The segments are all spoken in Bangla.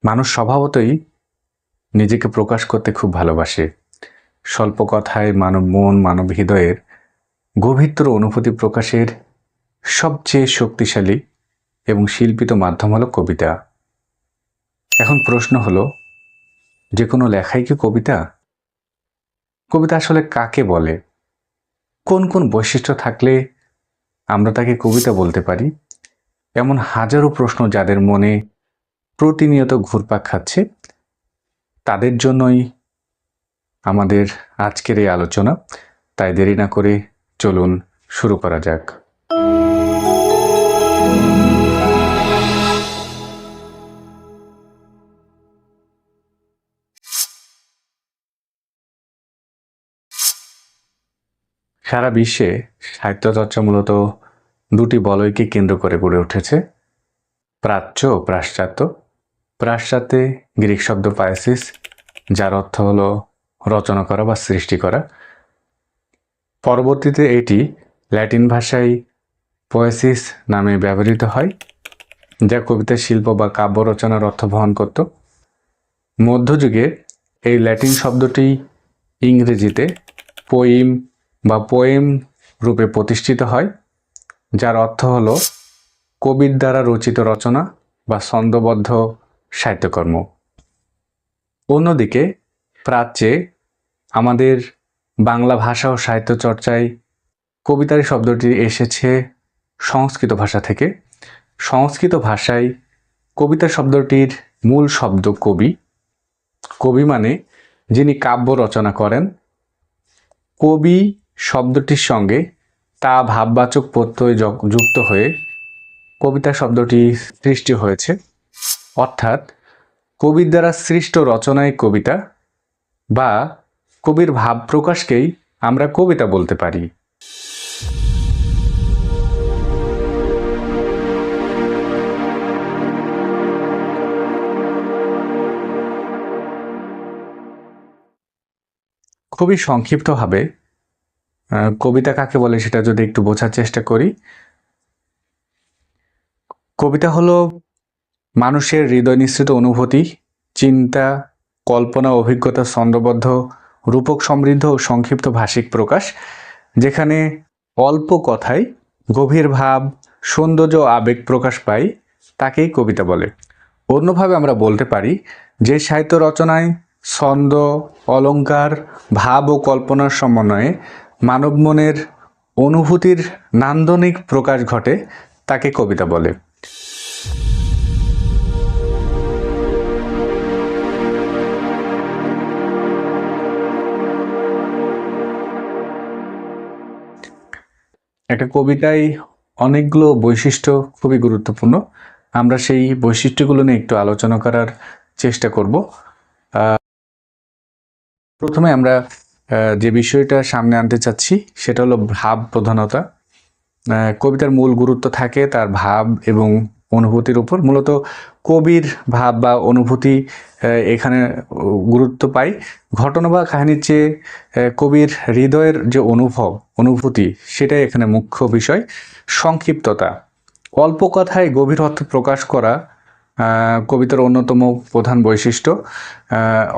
মানুষ স্বভাবতই নিজেকে প্রকাশ করতে খুব ভালোবাসে। স্বল্প কথায় মানব মন, মানব হৃদয়ের গভীরতর অনুভূতি প্রকাশের সবচেয়ে শক্তিশালী এবং শিল্পিত মাধ্যম হলো কবিতা। এখন প্রশ্ন হলো, যে কোনো লেখাই কি কবিতা? কবিতা আসলে কাকে বলে? কোন কোন বৈশিষ্ট্য থাকলে আমরা তাকে কবিতা বলতে পারি? এমন হাজারো প্রশ্ন যাদের মনে প্রতিনিয়ত ঘুরপাক খাচ্ছে, তাদের জন্যই আমাদের আজকের এই আলোচনা। তাই দেরি না করে চলুন শুরু করা যাক। সারা বিশ্বে সাহিত্য চর্চা মূলত দুটি বলয়কে কেন্দ্র করে গড়ে উঠেছে: প্রাচ্য ও পাশ্চাত্য। পাশ্চাত্যে গ্রিক শব্দ পাইসিস, যার অর্থ হলো রচনা করা বা সৃষ্টি করা। পরবর্তীতে এটি ল্যাটিন ভাষায় পোয়েসিস নামে ব্যবহৃত হয়, যা কবিতার শিল্প বা কাব্য রচনার অর্থ বহন করত। মধ্যযুগে এই ল্যাটিন শব্দটি ইংরেজিতে পোইম বা পোয়েম রূপে প্রতিষ্ঠিত হয়, যার অর্থ হল কবির দ্বারা রচিত রচনা বা ছন্দবদ্ধ সাহিত্যকর্ম। অন্যদিকে প্রাচ্যে আমাদের বাংলা ভাষা ও সাহিত্য চর্চায় কবিতার শব্দটি এসেছে সংস্কৃত ভাষা থেকে। সংস্কৃত ভাষায় কবিতা শব্দটির মূল শব্দ কবি। কবি মানে যিনি কাব্য রচনা করেন। কবি শব্দটির সঙ্গে তা ভাববাচক প্রত্যয় যুক্ত হয়ে কবিতা শব্দটি সৃষ্টি হয়েছে। অর্থাৎ কবির দ্বারা সৃষ্ট রচনায় কবিতা বা কবির ভাব প্রকাশকেই আমরা কবিতা বলতে পারি। খুবই সংক্ষিপ্তভাবে কবিতা কাকে বলে সেটা যদি একটু বোঝার চেষ্টা করি। কবিতা হলো মানুষের হৃদয় নিঃসৃত অনুভূতি, চিন্তা, কল্পনা, অভিজ্ঞতা ছন্দবদ্ধ, রূপক সমৃদ্ধ ও সংক্ষিপ্ত ভাষিক প্রকাশ, যেখানে অল্প কথায় গভীর ভাব, সৌন্দর্য ও আবেগ প্রকাশ পায়, তাকেই কবিতা বলে। অন্যভাবে আমরা বলতে পারি যে সাহিত্য রচনায় ছন্দ, অলঙ্কার, ভাব ও কল্পনার সমন্বয়ে মানব মনের অনুভূতির নান্দনিক প্রকাশ ঘটে, তাকে কবিতা বলে। একটা কবিতায় অনেকগুলো বৈশিষ্ট্য খুবই গুরুত্বপূর্ণ। আমরা সেই বৈশিষ্ট্যগুলো নিয়ে একটু আলোচনা করার চেষ্টা করব। প্রথমে আমরা যে বিষয়টা সামনে আনতে চাচ্ছি সেটা হলো ভাব প্রধানতা। কবিতার মূল গুরুত্ব থাকে তার ভাব এবং অনুভূতির উপর। মূলত কবির ভাব বা অনুভূতি এখানে গুরুত্ব পায়। ঘটনা বা কাহিনীর চেয়ে কবির হৃদয়ের যে অনুভূতি সেটাই এখানে মুখ্য বিষয়। সংক্ষিপ্ততা, অল্প কথায় গভীর অর্থ প্রকাশ করা কবিতার অন্যতম প্রধান বৈশিষ্ট্য।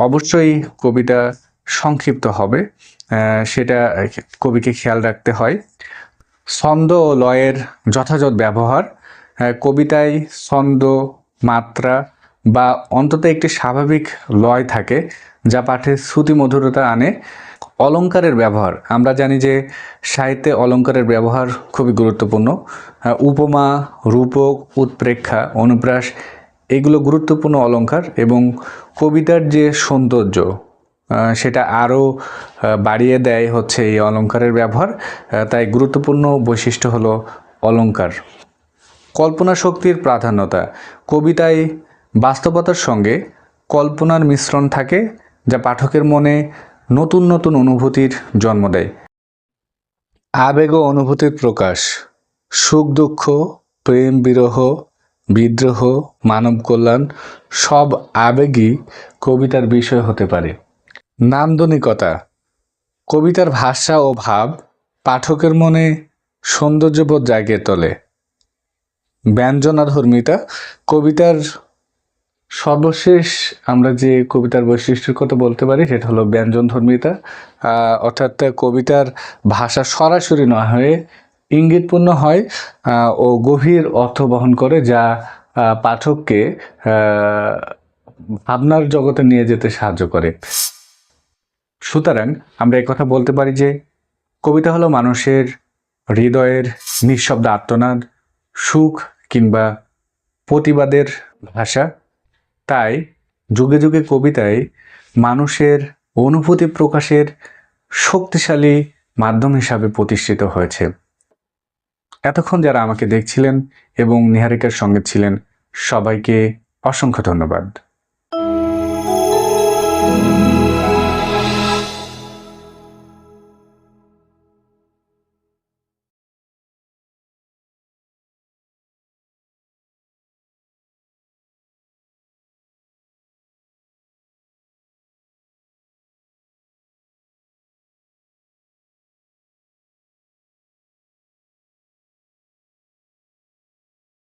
অবশ্যই কবিতা সংক্ষিপ্ত হবে, সেটা কবিকে খেয়াল রাখতে হয়। ছন্দ ও লয়ের যথাযথ ব্যবহার, কবিতায় ছন্দ, মাত্রা বা অন্তত একটি স্বাভাবিক লয় থাকে যা পাঠে শ্রুতি মধুরতা আনে। অলঙ্কারের ব্যবহার, আমরা জানি যে সাহিত্যে অলঙ্কারের ব্যবহার খুবই গুরুত্বপূর্ণ। উপমা, রূপক, উৎপ্রেক্ষা, অনুপ্রাস এগুলো গুরুত্বপূর্ণ অলঙ্কার এবং কবিতার যে সৌন্দর্য সেটা আরও বাড়িয়ে দেয় হচ্ছে এই অলঙ্কারের ব্যবহার। তাই গুরুত্বপূর্ণ বৈশিষ্ট্য হলো অলঙ্কার। কল্পনা শক্তির প্রাধান্যতা, কবিতায় বাস্তবতার সঙ্গে কল্পনার মিশ্রণ থাকে যা পাঠকের মনে নতুন নতুন অনুভূতির জন্ম দেয়। আবেগ ও অনুভূতির প্রকাশ, সুখ দুঃখ, প্রেম বিরহ, বিদ্রোহ, মানব কল্যাণ সব আবেগই কবিতার বিষয় হতে পারে। নান্দনিকতা, কবিতার ভাষা ও ভাব পাঠকের মনে সৌন্দর্যবোধ জাগিয়ে তোলে। ব্যঞ্জনাধর্মিতা, কবিতার সর্বশেষ আমরা যে কবিতার বৈশিষ্ট্যের কথা বলতে পারি সেটা হলো ব্যঞ্জনধর্মিতা, অর্থাৎ কবিতার ভাষা সরাসরি না হয়ে ইঙ্গিতপূর্ণ হয় ও গভীর অর্থ বহন করে, যা পাঠককে ভাবনার জগতে নিয়ে যেতে সাহায্য করে। সুতরাং আমরা এই কথা বলতে পারি যে কবিতা হলো মানুষের হৃদয়ের নিঃশব্দ আর্তনাদ, সুখ কিংবা প্রতিবাদের ভাষা। তাই যুগে যুগে কবিতায় মানুষের অনুভূতি প্রকাশের শক্তিশালী মাধ্যম হিসাবে প্রতিষ্ঠিত হয়েছে। এতক্ষণ যারা আমাকে দেখছিলেন এবং নিহারিকার সঙ্গে ছিলেন, সবাইকে অসংখ্য ধন্যবাদ।